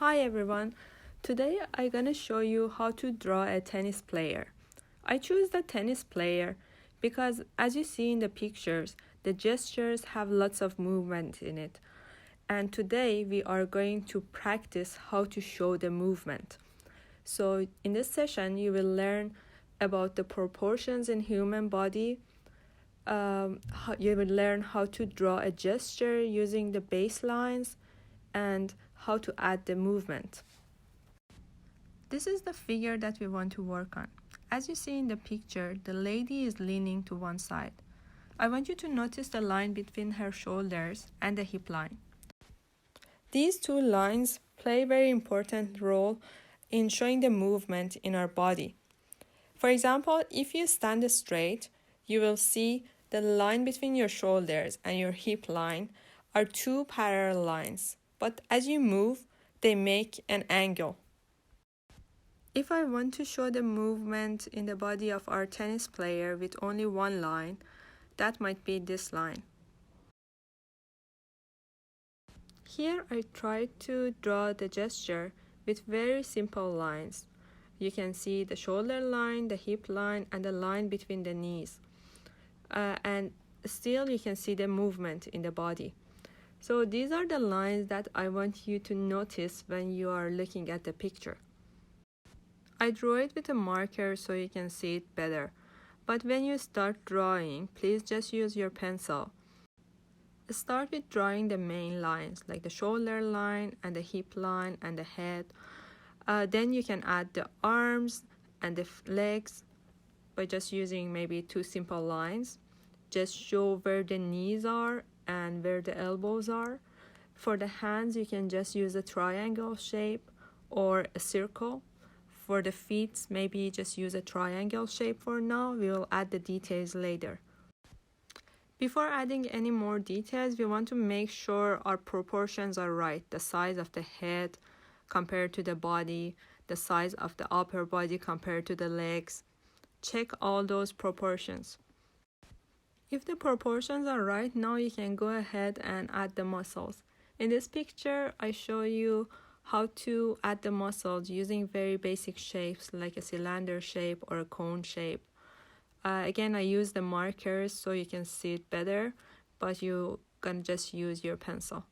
Hi everyone, today I'm gonna show you how to draw a tennis player. I choose the tennis player because as you see in the pictures, the gestures have lots of movement in it. And today we are going to practice how to show the movement. So in this session you will learn about the proportions in human body. You will learn how to draw a gesture using the baselines and how to add the movement. This is the figure that we want to work on. As you see in the picture, the lady is leaning to one side. I want you to notice the line between her shoulders and the hip line. These two lines play a very important role in showing the movement in our body. For example, if you stand straight, you will see the line between your shoulders and your hip line are two parallel lines, but as you move, they make an angle. If I want to show the movement in the body of our tennis player with only one line, that might be this line. Here I tried to draw the gesture with very simple lines. You can see the shoulder line, the hip line, and the line between the knees. And still you can see the movement in the body. So these are the lines that I want you to notice when you are looking at the picture. I draw it with a marker so you can see it better. But when you start drawing, please just use your pencil. Start with drawing the main lines, like the shoulder line and the hip line and the head. Then you can add the arms and the legs by just using maybe two simple lines. Just show where the knees are and where the elbows are. For the hands, you can just use a triangle shape or a circle. For the feet, maybe just use a triangle shape for now. We will add the details later. Before adding any more details, we want to make sure our proportions are right. The size of the head compared to the body, the size of the upper body compared to the legs. Check all those proportions. If the proportions are right, now you can go ahead and add the muscles. In this picture, I show you how to add the muscles using very basic shapes like a cylinder shape or a cone shape. Again, I use the markers so you can see it better, but you can just use your pencil.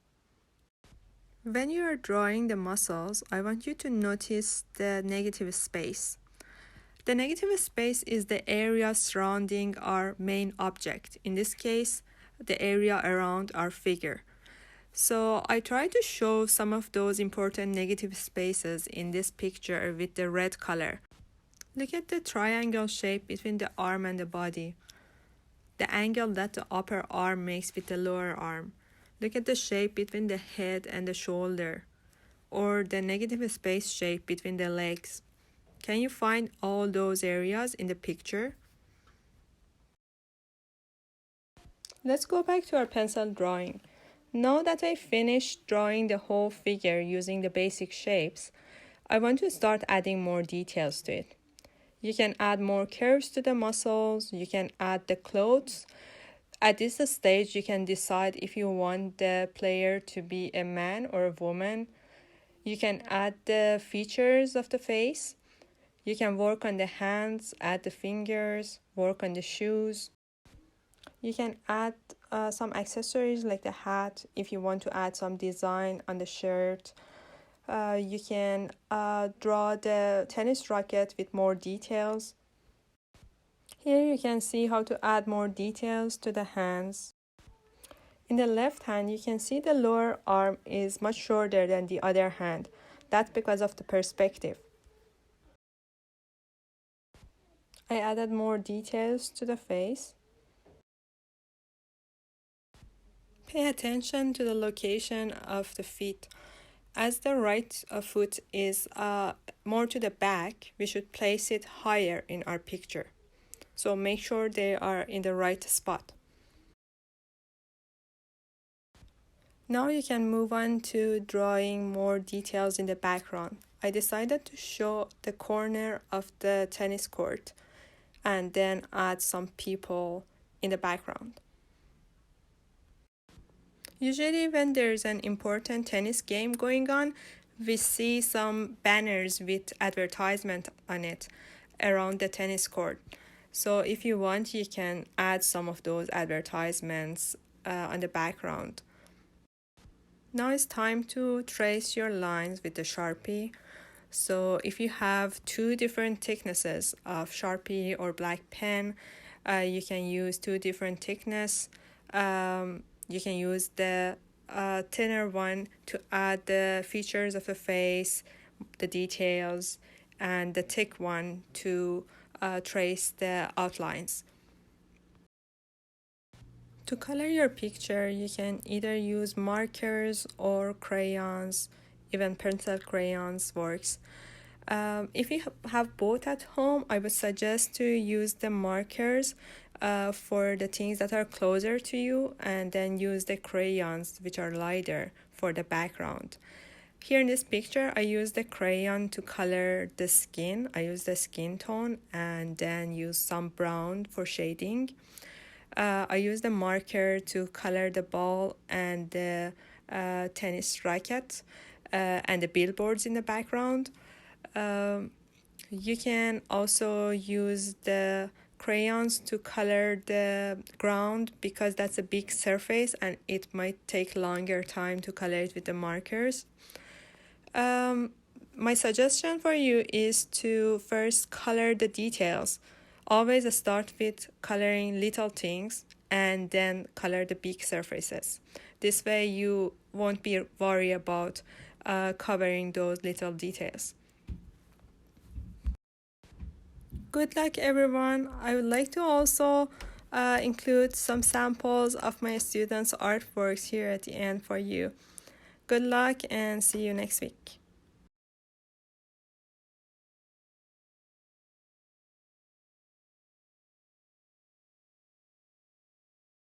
When you are drawing the muscles, I want you to notice the negative space. The negative space is the area surrounding our main object. In this case, the area around our figure. So I try to show some of those important negative spaces in this picture with the red color. Look at the triangle shape between the arm and the body. The angle that the upper arm makes with the lower arm. Look at the shape between the head and the shoulder, or the negative space shape between the legs. Can you find all those areas in the picture? Let's go back to our pencil drawing. Now that I finished drawing the whole figure using the basic shapes, I want to start adding more details to it. You can add more curves to the muscles, you can add the clothes. At this stage, you can decide if you want the player to be a man or a woman. You can add the features of the face. You can work on the hands, add the fingers, work on the shoes. You can add some accessories like the hat if you want to add some design on the shirt. You can draw the tennis racket with more details. Here you can see how to add more details to the hands. In the left hand, you can see the lower arm is much shorter than the other hand. That's because of the perspective. I added more details to the face. Pay attention to the location of the feet. As the right foot is more to the back, we should place it higher in our picture. So make sure they are in the right spot. Now you can move on to drawing more details in the background. I decided to show the corner of the tennis court and then add some people in the background. Usually when there's an important tennis game going on, we see some banners with advertisement on it around the tennis court. So if you want, you can add some of those advertisements on the background. Now it's time to trace your lines with the Sharpie. So if you have two different thicknesses of Sharpie or black pen, you can use two different thickness. You can use the thinner one to add the features of the face, the details, and the thick one to trace the outlines. To color your picture, you can either use markers or crayons, even pencil crayons works. If you have both at home, I would suggest to use the markers for the things that are closer to you, and then use the crayons which are lighter for the background. Here in this picture, I use the crayon to color the skin. I use the skin tone and then use some brown for shading. I use the marker to color the ball and the tennis racket and the billboards in the background. You can also use the crayons to color the ground because that's a big surface and it might take longer time to color it with the markers. My suggestion for you is to first color the details. Always start with coloring little things and then color the big surfaces. This way you won't be worried about covering those little details. Good luck, everyone. I would like to also include some samples of my students' artworks here at the end for you. Good luck and see you next week.